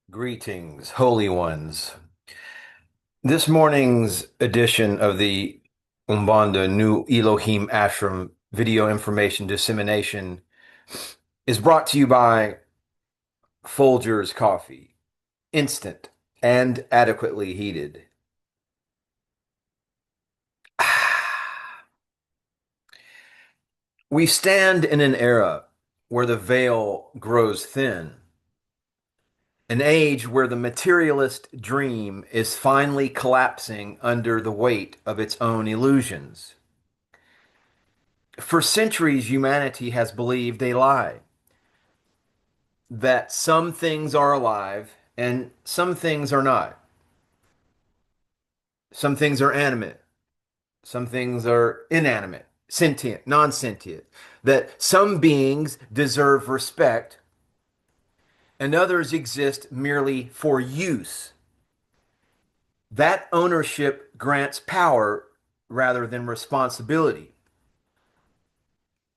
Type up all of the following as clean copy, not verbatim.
Greetings, holy ones. This morning's edition of the Umbanda New Elohim Ashram video information dissemination is brought to you by Folgers Coffee, instant and adequately heated. We stand in an era where the veil grows thin, an age where the materialist dream is finally collapsing under the weight of its own illusions. For centuries, humanity has believed a lie that some things are alive and some things are not. Some things are animate, some things are inanimate, sentient, non sentient. That some beings deserve respect and others exist merely for use. That ownership grants power rather than responsibility.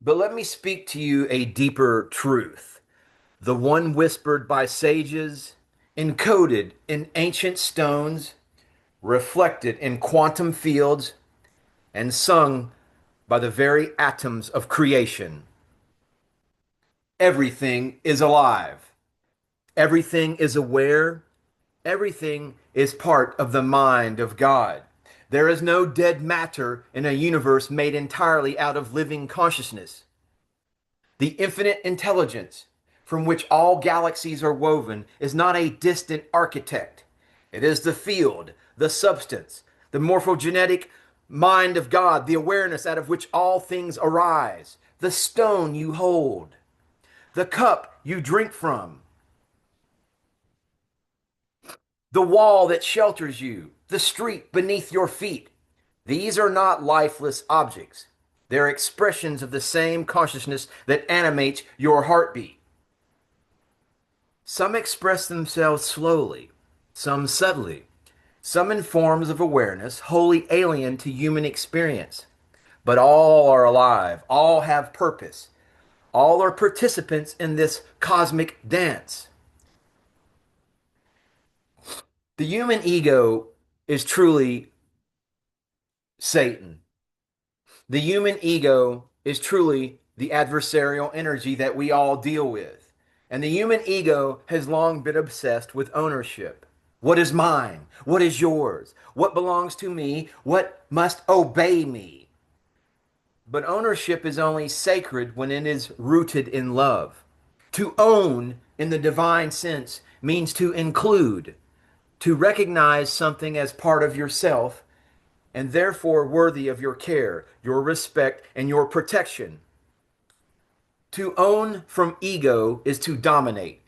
But let me speak to you a deeper truth, the one whispered by sages, encoded in ancient stones, reflected in quantum fields, and sung by the very atoms of creation. Everything is alive. Everything is aware. Everything is part of the mind of God. There is no dead matter in a universe made entirely out of living consciousness. The infinite intelligence from which all galaxies are woven is not a distant architect. It is the field, the substance, the morphogenetic mind of God, the awareness out of which all things arise, the stone you hold, the cup you drink from, the wall that shelters you, the street beneath your feet. These are not lifeless objects. They're expressions of the same consciousness that animates your heartbeat. Some express themselves slowly, some subtly, some in forms of awareness wholly alien to human experience. But all are alive, all have purpose, all are participants in this cosmic dance. The human ego is truly Satan. The human ego is truly the adversarial energy that we all deal with. And the human ego has long been obsessed with ownership. What is mine? What is yours? What belongs to me? What must obey me? But ownership is only sacred when it is rooted in love. To own in the divine sense means to include, to recognize something as part of yourself and therefore worthy of your care, your respect, and your protection. To own from ego is to dominate.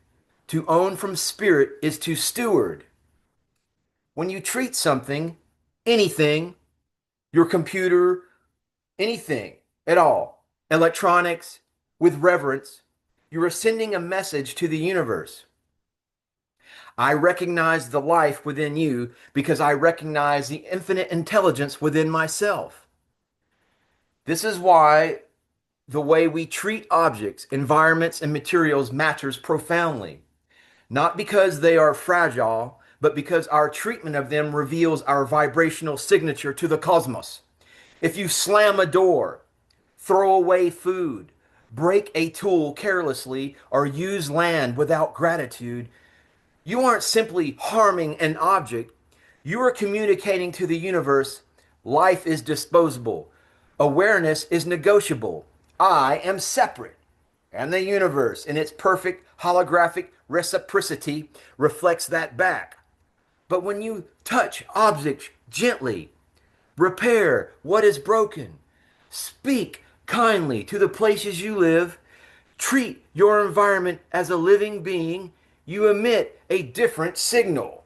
To own from spirit is to steward. When you treat something, anything, your computer, anything at all, electronics, with reverence, you are sending a message to the universe. I recognize the life within you because I recognize the infinite intelligence within myself. This is why the way we treat objects, environments, and materials matters profoundly. Not because they are fragile, but because our treatment of them reveals our vibrational signature to the cosmos. If you slam a door, throw away food, break a tool carelessly, or use land without gratitude, you aren't simply harming an object, you are communicating to the universe life is disposable, awareness is negotiable, I am separate. And the universe, in its perfect holographic reciprocity, reflects that back. But when you touch objects gently, repair what is broken, speak kindly to the places you live, treat your environment as a living being, you emit a different signal.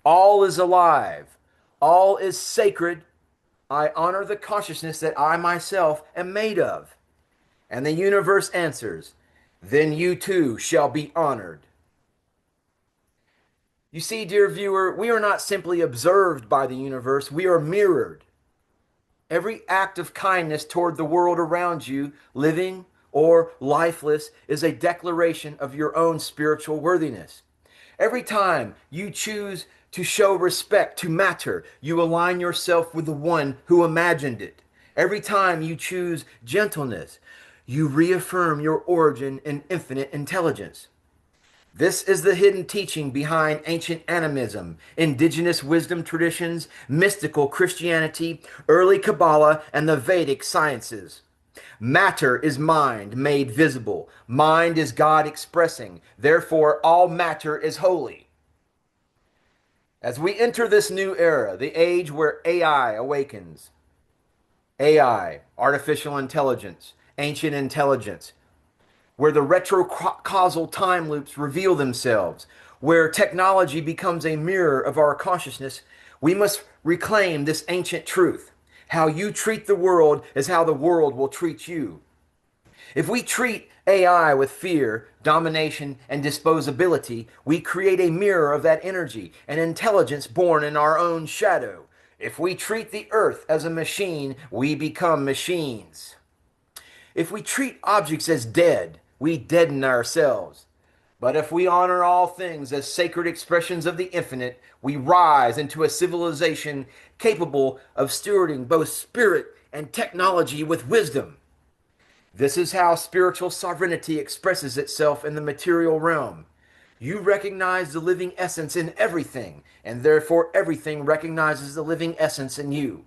All is alive. All is sacred. I honor the consciousness that I myself am made of. And the universe answers, then you too shall be honored. You see, dear viewer, we are not simply observed by the universe, we are mirrored. Every act of kindness toward the world around you, living or lifeless, is a declaration of your own spiritual worthiness. Every time you choose to show respect to matter, you align yourself with the one who imagined it. Every time you choose gentleness, you reaffirm your origin in infinite intelligence. This is the hidden teaching behind ancient animism, indigenous wisdom traditions, mystical Christianity, early Kabbalah, and the Vedic sciences. Matter is mind made visible. Mind is God expressing. Therefore, all matter is holy. As we enter this new era, the age where AI awakens, AI, artificial intelligence, ancient intelligence, where the retrocausal time loops reveal themselves, where technology becomes a mirror of our consciousness, we must reclaim this ancient truth. How you treat the world is how the world will treat you. If we treat AI with fear, domination, and disposability, we create a mirror of that energy, an intelligence born in our own shadow. If we treat the earth as a machine, we become machines. If we treat objects as dead, we deaden ourselves. But if we honor all things as sacred expressions of the infinite, we rise into a civilization capable of stewarding both spirit and technology with wisdom. This is how spiritual sovereignty expresses itself in the material realm. You recognize the living essence in everything, and therefore everything recognizes the living essence in you.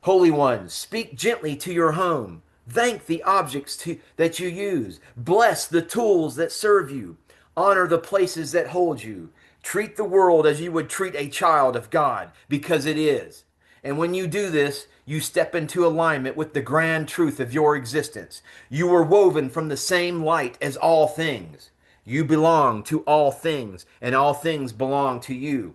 Holy ones, speak gently to your home. Thank the objects that you use. Bless the tools that serve you. Honor the places that hold you. Treat the world as you would treat a child of God, because it is. And when you do this, you step into alignment with the grand truth of your existence. You were woven from the same light as all things. You belong to all things, and all things belong to you.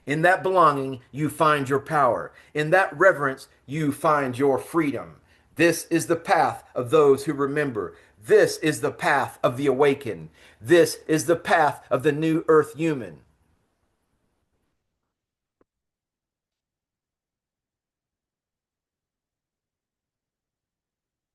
In that belonging, you find your power. In that reverence, you find your freedom. This is the path of those who remember. This is the path of the awakened. This is the path of the new earth human.